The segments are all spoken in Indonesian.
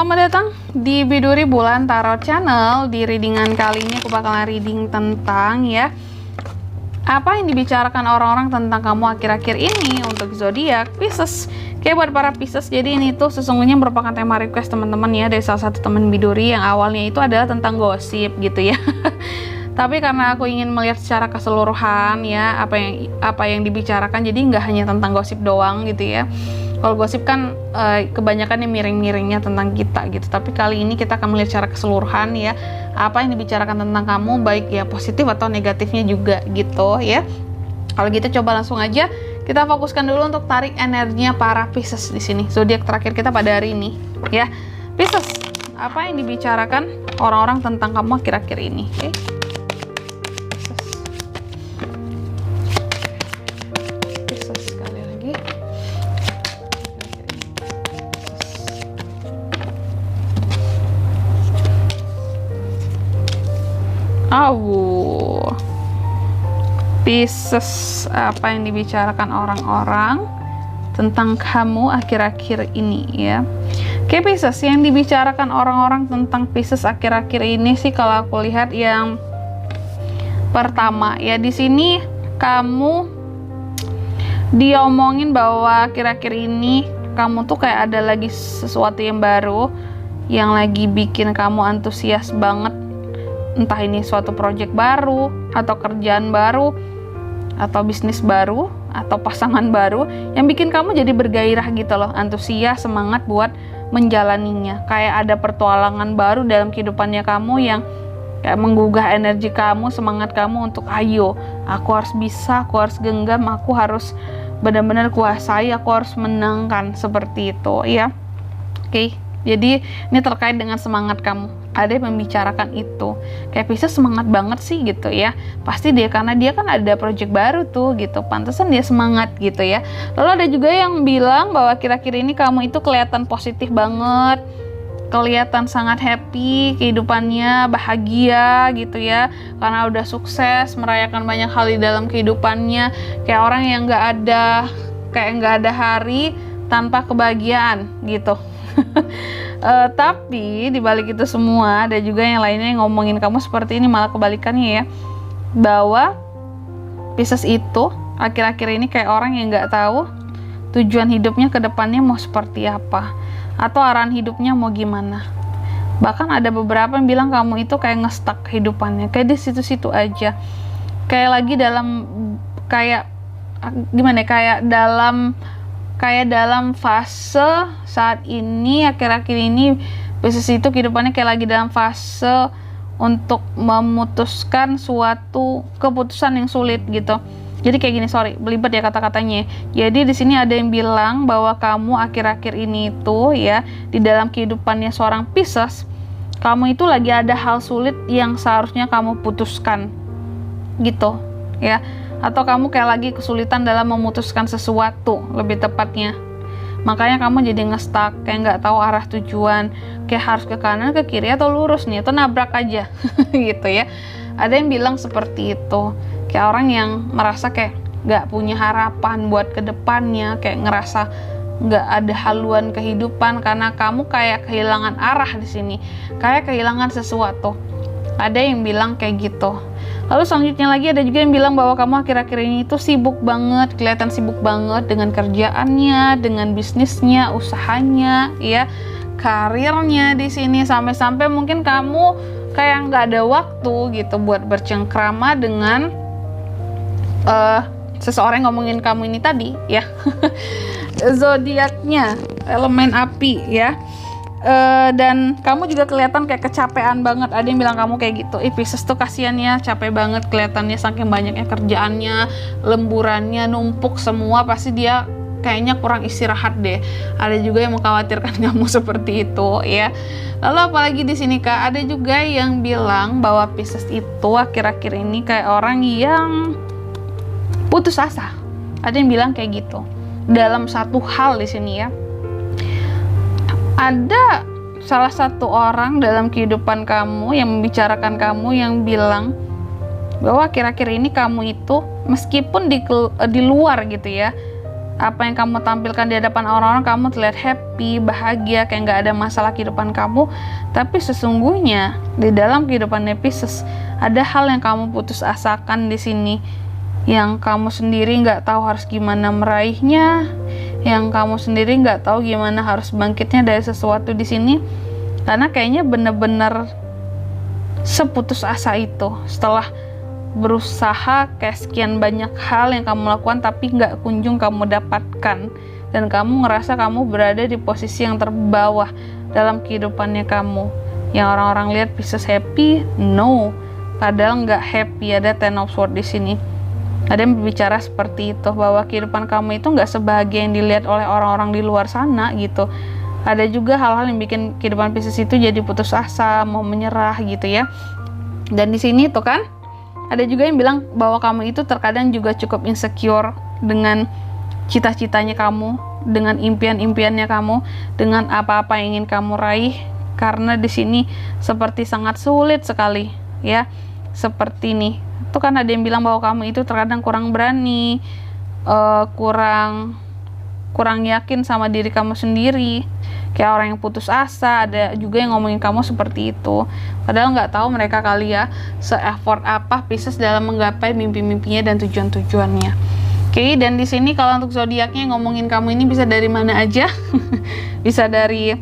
selamat datang di Biduri Bulan Tarot Channel. Di readingan kali ini aku bakalan reading tentang apa yang dibicarakan orang-orang tentang kamu akhir-akhir ini untuk zodiak Pisces. Kayak buat para Pisces, jadi ini tuh sesungguhnya merupakan tema request teman-teman ya dari salah satu teman Biduri yang awalnya itu adalah tentang gosip gitu ya. Tapi karena aku ingin melihat secara keseluruhan ya apa yang dibicarakan, jadi nggak hanya tentang gosip doang gitu ya. Kalau gosip kan kebanyakan yang miring-miringnya tentang kita gitu. Tapi kali ini kita akan melihat secara keseluruhan ya apa yang dibicarakan tentang kamu, baik ya positif atau negatifnya juga gitu ya. Kalau gitu coba langsung aja kita fokuskan dulu untuk tarik energinya para Pisces di sini. Zodiak terakhir kita pada hari ini ya. Pisces, apa yang dibicarakan orang-orang tentang kamu akhir-akhir ini? Oke. Pisces sekali lagi. Pisces, apa yang dibicarakan orang-orang tentang kamu akhir-akhir ini ya. Oke Pisces, yang dibicarakan orang-orang tentang Pisces akhir-akhir ini sih kalau aku lihat yang pertama ya, di sini kamu diomongin bahwa akhir-akhir ini kamu tuh kayak ada lagi sesuatu yang baru yang lagi bikin kamu antusias banget. Entah ini suatu project baru, atau kerjaan baru, atau bisnis baru, atau pasangan baru yang bikin kamu jadi bergairah gitu loh, antusias, semangat buat menjalaninya. Kayak ada pertualangan baru dalam kehidupannya kamu yang kayak menggugah energi kamu, semangat kamu untuk ayo, aku harus bisa, aku harus genggam, aku harus benar-benar kuasai, aku harus menangkan, seperti itu ya. Oke. Jadi ini terkait dengan semangat kamu. Ada yang membicarakan itu. Kayak Pisces semangat banget sih gitu ya. Pasti dia, karena dia kan ada project baru tuh gitu. Pantesan dia semangat gitu ya. Lalu ada juga yang bilang bahwa kira-kira ini kamu itu kelihatan positif banget. Kelihatan sangat happy, kehidupannya bahagia gitu ya. Karena udah sukses, merayakan banyak hal di dalam kehidupannya. Kayak orang yang nggak ada hari tanpa kebahagiaan gitu. Tapi dibalik itu semua ada juga yang lainnya yang ngomongin kamu seperti ini, malah kebalikannya ya, bahwa Pisces itu akhir-akhir ini kayak orang yang nggak tahu tujuan hidupnya ke depannya mau seperti apa, atau arahan hidupnya mau gimana. Bahkan ada beberapa yang bilang kamu itu kayak ngestak kehidupannya, kayak di situ-situ aja, kayak lagi dalam kayak dalam fase saat ini, akhir-akhir ini Pisces itu kehidupannya kayak lagi dalam fase untuk memutuskan suatu keputusan yang sulit gitu. Jadi kayak gini, belibet ya kata-katanya. Jadi di sini ada yang bilang bahwa kamu akhir-akhir ini itu ya, di dalam kehidupannya seorang Pisces, kamu itu lagi ada hal sulit yang seharusnya kamu putuskan gitu ya. Atau kamu kayak lagi kesulitan dalam memutuskan sesuatu, lebih tepatnya. Makanya kamu jadi ngestak, kayak nggak tahu arah tujuan, kayak harus ke kanan, ke kiri, atau lurus nih, atau nabrak aja gitu ya. Ada yang bilang seperti itu, kayak orang yang merasa kayak nggak punya harapan buat kedepannya, kayak ngerasa nggak ada haluan kehidupan karena kamu kayak kehilangan arah di sini, kayak kehilangan sesuatu. Ada yang bilang kayak gitu. Lalu selanjutnya lagi ada juga yang bilang bahwa kamu akhir-akhir ini itu sibuk banget, kelihatan sibuk banget dengan kerjaannya, dengan bisnisnya, usahanya, ya, karirnya di sini, sampai-sampai mungkin kamu kayak nggak ada waktu gitu buat bercengkrama dengan seseorang yang ngomongin kamu ini tadi, ya. Zodiaknya elemen api, ya. Dan kamu juga kelihatan kayak kecapean banget. Ada yang bilang kamu kayak gitu, Pisces tuh kasihan ya, capek banget kelihatannya saking banyaknya kerjaannya, lemburannya numpuk semua, pasti dia kayaknya kurang istirahat deh. Ada juga yang mengkhawatirkan kamu seperti itu ya. Lalu apalagi di sini Kak, ada juga yang bilang bahwa Pisces itu akhir-akhir ini kayak orang yang putus asa. Ada yang bilang kayak gitu dalam satu hal di sini ya. Ada salah satu orang dalam kehidupan kamu yang membicarakan kamu yang bilang bahwa akhir-akhir ini kamu itu meskipun di luar gitu ya, apa yang kamu tampilkan di hadapan orang-orang, kamu terlihat happy, bahagia, kayak nggak ada masalah kehidupan kamu. Tapi sesungguhnya di dalam kehidupan Pisces ada hal yang kamu putus asakan di sini, yang kamu sendiri nggak tahu harus gimana meraihnya, yang kamu sendiri nggak tahu gimana harus bangkitnya dari sesuatu di sini, karena kayaknya bener-bener seputus asa itu setelah berusaha kayak sekian banyak hal yang kamu lakukan tapi nggak kunjung kamu dapatkan, dan kamu ngerasa kamu berada di posisi yang terbawah dalam kehidupannya kamu. Yang orang-orang lihat Pisces happy, no, padahal nggak happy. Ada Ten of Swords di sini. Ada yang berbicara seperti itu, bahwa kehidupan kamu itu nggak sebahagia yang dilihat oleh orang-orang di luar sana gitu. Ada juga hal-hal yang bikin kehidupan Pisces itu jadi putus asa, mau menyerah gitu ya. Dan di sini tuh kan ada juga yang bilang bahwa kamu itu terkadang juga cukup insecure dengan cita-citanya kamu, dengan impian-impiannya kamu, dengan apa-apa yang ingin kamu raih, karena di sini seperti sangat sulit sekali ya. Seperti nih, itu kan ada yang bilang bahwa kamu itu terkadang kurang berani, kurang yakin sama diri kamu sendiri, kayak orang yang putus asa. Ada juga yang ngomongin kamu seperti itu, padahal nggak tahu mereka kali ya se-effort apa Pisces dalam menggapai mimpi-mimpinya dan tujuan-tujuannya. Oke, dan di sini kalau untuk zodiaknya ngomongin kamu ini bisa dari mana aja. Bisa dari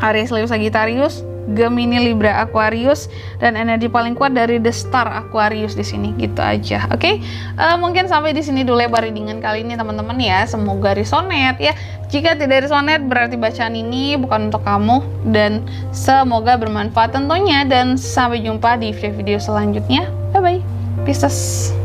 Aries, Leo, Sagittarius, Gemini, Libra, Aquarius, dan energi paling kuat dari The Star Aquarius di sini. Gitu aja. Oke, mungkin sampai di sini dulu lebar readingan kali ini teman-teman ya. Semoga resonate ya. Jika tidak resonate berarti bacaan ini bukan untuk kamu, dan semoga bermanfaat tentunya, dan sampai jumpa di video-video selanjutnya. Bye bye Pisces.